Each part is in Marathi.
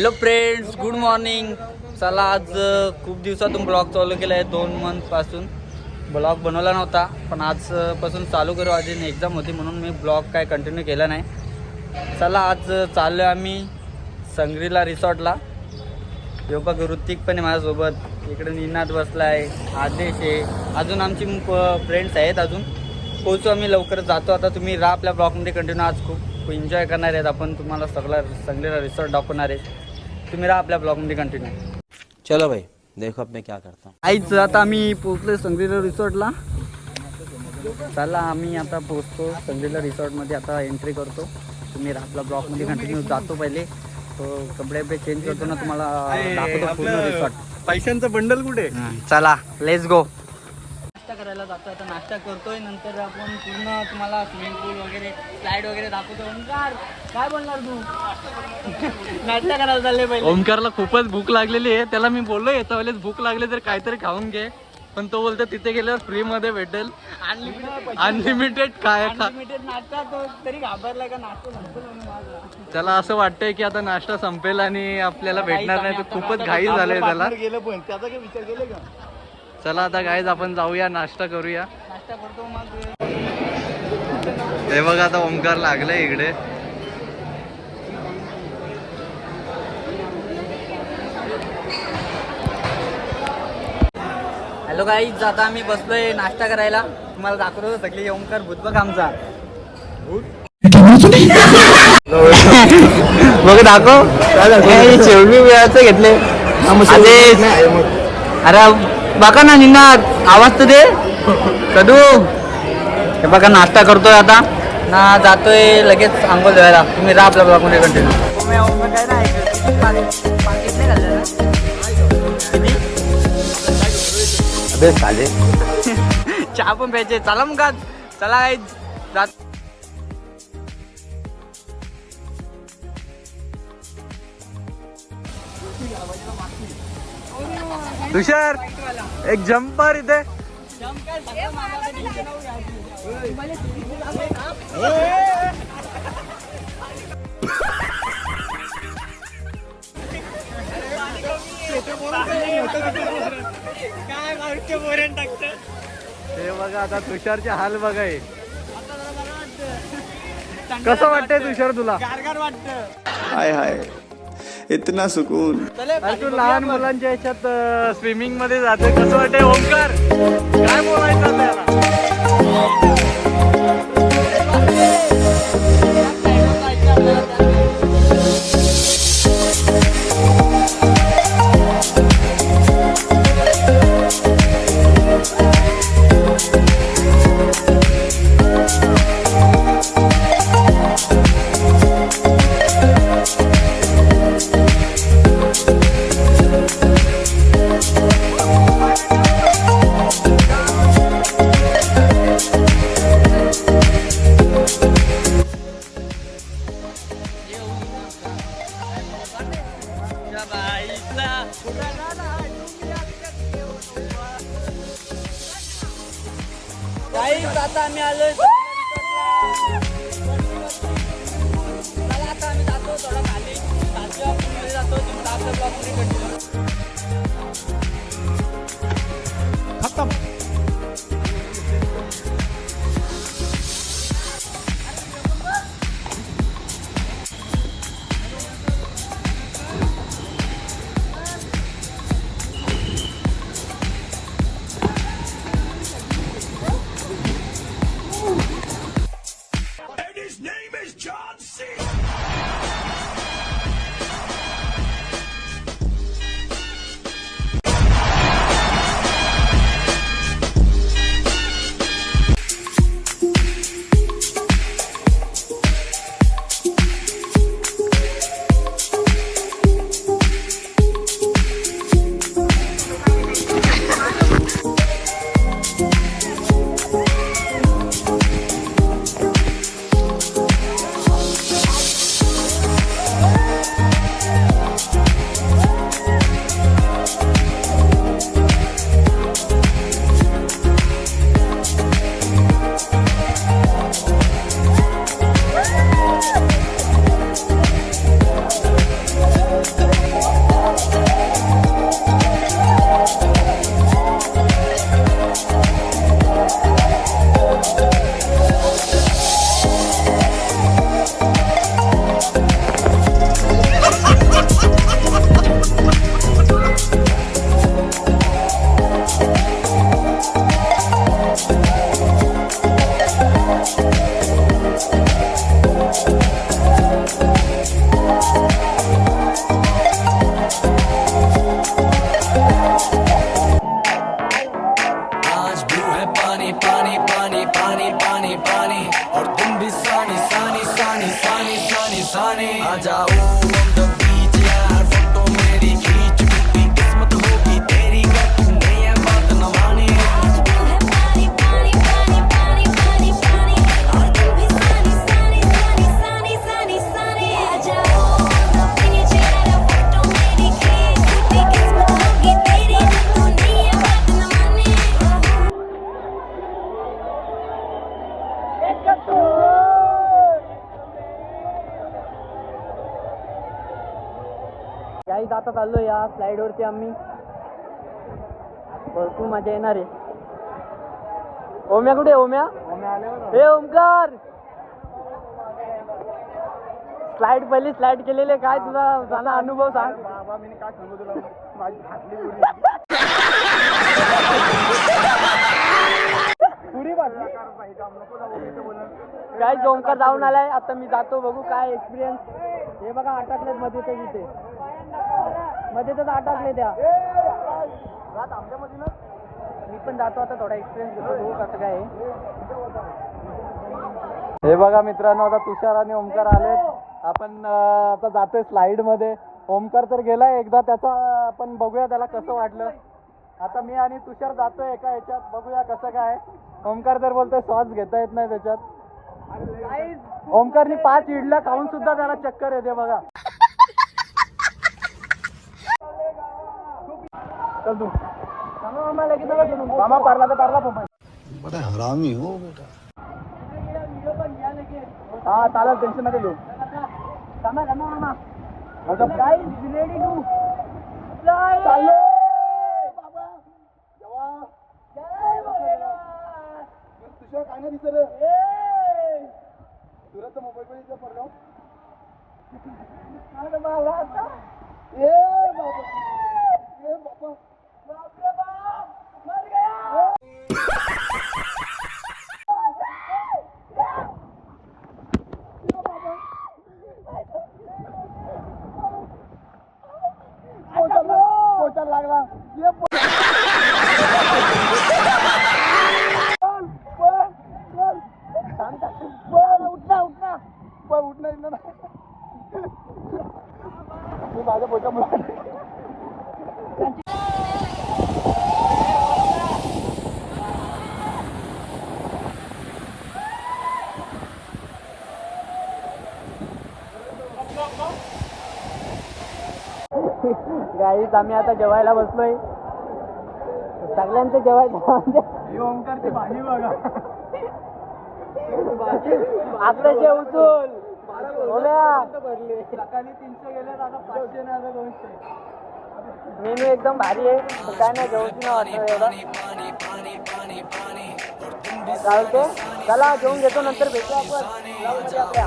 Hello friends, good morning. चला, आज खूप दिवसातून ब्लॉग चालू केला आहे. 2 मंथपासून ब्लॉग बनवला नव्हता, पण आजपासून चालू करू. आज एक्झाम होती म्हणून मी ब्लॉग काय कंटिन्यू केला नाही. चला, आज चाललो आम्ही संग्रीला रिसॉर्टला. योगा ऋतिक पण आहे माझ्यासोबत. इकडे निनाद बसला आहे, आदेश आहे, अजून आमची फ्रेंड्स आहेत. अजून पोहोचू आम्ही लवकरच. जातो आता. तुम्ही राहा आपल्या ब्लॉगमध्ये कंटिन्यू. आज खूप एन्जॉय करणार आहेत आपण. तुम्हाला संग्रीला रिसॉर्ट दाखवणार आहे. तुम्ही राहा आपल्या ब्लॉगमध्ये कंटिन्यू. चलो भाई, देखो अब मैं क्या करता हूँ. आईच आता आम्ही पोहोचलो संग्रीला रिसॉर्टला. चला, आम्ही आता पोहोचतो संग्रीला रिसॉर्टमध्ये. आता एंट्री करतो. तुम्ही राहा आपल्या ब्लॉगमध्ये कंटिन्यू. जातो पहिले तो कपडे चेंज करतो ना, तुम्हाला दाखवतो पूर्ण रिसॉर्ट. पैशांचं बंडल कुठे? चला, लेट्स गो. नाश्ता करायला जातो. आता नाश्ता करतोय, नंतर आपण पूर्ण तुम्हाला स्विमिंग पूल वगैरे स्लाइड वगैरे दाखवतो. ओंकार, काय बोलणार तू? नाश्ता करायला चालले पहिले. ओमकारला खूपच भूक लागलेली आहे. त्याला मी बोललो येता वेळेस भूक लागली तर काहीतरी खाऊन घे, पण तो बोलतो तिथे गेल्यावर फ्री मध्ये भेटेल अनलिमिटेड काय अनलिमिटेड नाश्ता. तो तरी घाबरला का नाश्ता संपेल म्हणून माझा. त्याला असं वाटतंय की आता नाश्ता संपेल आणि आपल्याला भेटणार नाही. तर खूपच घाई झालंय त्याला. गेलं पण त्याचा काही विचार केले का? चला आता गाईज आपण जाऊया, नाश्ता करूया. नाश्ता करतो मग. हे बघा आता ओमकार लागलाय इकडे. हॅलो गाईज, आता आम्ही बसलोय नाश्ता करायला. तुम्हाला दाखवतो सगळे. ओंकार भूत बघ आमचा. बघ दाखव. शेवटी वेळाचं घेतले. अरे बघा ना निन्ना, आवाज तर दे कदू. हे बघा नाश्ता करतोय आता ना, जातोय लगेच आंघोळ द्यायला. तुम्ही राहा आपल्या ब्लॉगमध्ये कंटिन्यू. चहा पण प्यायचे. चला मग आज. चला गाईज, जात. तुषार, एक जम्पर इथे. हे बघा आता तुषारचे हाल बघा. हे कसं वाटतंय तुषार तुला? हाय हाय, इतना सुकून. अरे तू लहान मुलांच्या ह्याच्यात स्विमिंग मध्ये जाते, कसं वाटतंय ओंकार? काय बोलायचं आपल्याला? आता आम्ही आलोय. चला, आता आम्ही जातो थोडा खाली. जातो. तुम्ही आपल्या ब्लॉगमध्ये कंटिन्यू. खतम. है पानी पानी पानी पानी पानी पानी और तुम भी सानी सानी सानी सानी सानी सानी आ जाओ on the beach यार फोटो मेरी खींच मिट्टी किस्मत होगी तेरी क्या तूने ये बात न मानी काही आता चाललो या स्लाइड वरती आम्ही भरपूर मजा येणार आहे. ओम्या कुठे ओम्या हे ओमकार स्लाइड पहिली स्लाइड केलेले काय तुझा सांगा अनुभव सांग. काय ओमकार जाऊन आलाय आता मी जातो बघू काय एक्सपिरियन्स. हे बघा अटकलेत मध्ये ते तिथे मध्ये तर अटकले त्या. मी पण जातो आता थोडा एक्सपिरियन्स घेतो बघू कसं काय आहे. हे बघा मित्रांनो आता तुषार आणि ओमकार आलेत. आपण आता जातोय स्लाइड मध्ये. ओमकार तर गेलाय एकदा त्याचा आपण बघूया त्याला कसं वाटलं. आता मी आणि तुषार जातोय एका ह्याच्यात बघूया कसं काय. ओमकार तर बोलतोय श्वास घेता येत नाही त्याच्यात. ओमकारनी 5 इडल्या खाऊन सुद्धा त्याला चक्कर येते बघा. चल तू मामा पारला तर पारला बड़ा हरामी हो बेटा. हा चालेल टेन्शन मध्ये घेऊ. मामा रेडी टू चाललो बाबा तुझ्या काय नाही दिसत तुला तर मोबाईल पण इथं पडलो. ए बाबा ए बाबा मर गया. पोटाला लागला. उठणार ना मी माझ्या पोटामुळे. गाईच आम्ही आता जेवायला बसलोय. सगळ्यांचं जेवायचं ओमकारची भाजी बघा. आताशे उचल सकाळी 300 गेले आता 500 नाही आता 200. मेनू एकदम भारी आहे पण काय नाही जेवून नाही वाटत एवढं. चालते चला जेवून घेतो नंतर भेटू आपण आपल्या.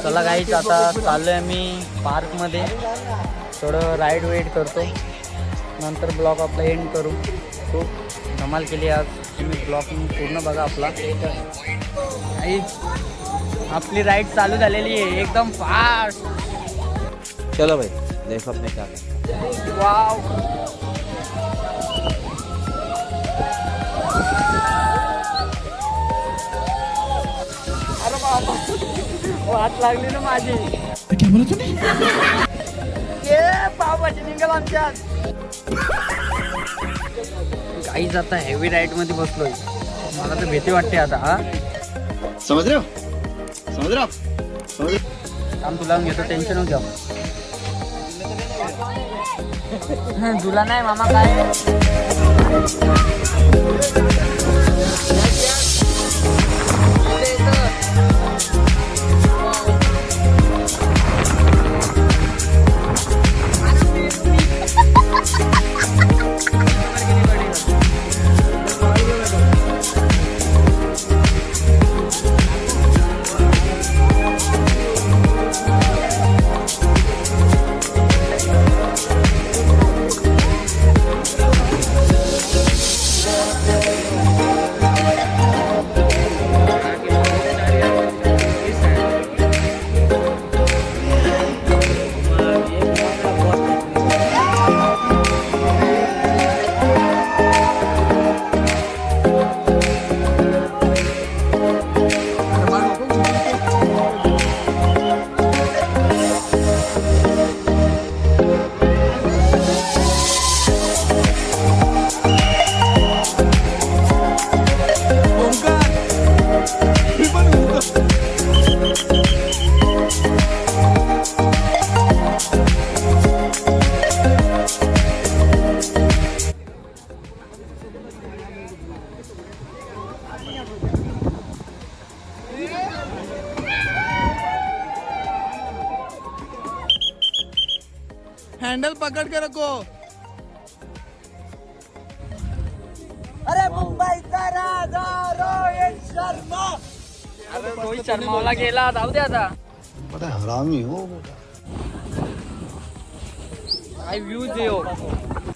चला गाईच आता चाललो आहे मी पार्कमध्ये. थोडं राईड वेट करतो नंतर ब्लॉग आपला एंड करू. खूप धमाल केली आज. तुम्ही ब्लॉग पूर्ण बघा आपला. गाईच आपली राईड चालू झालेली आहे एकदम फास्ट. चलो भाई देखो अब मैं क्या करता हूँ। वाव अरे बाबा वाट लागली ना माझी ये पावभाजी निघाल आमच्यात काहीच आता हेवी राईड मध्ये बसलोय मला तर भीती वाटते आता हा समझ रहे हो समझ रहे हो आप समझ रहे हो? काम तुला घेतो टेन्शन होऊ द्या तुला नाही मामा काय हैंडल पकड़ के रखो रोहित शर्माला गेला जाऊ दे आता बड़ा हरामी हो बेटा काय व्ह्यूज आहे हो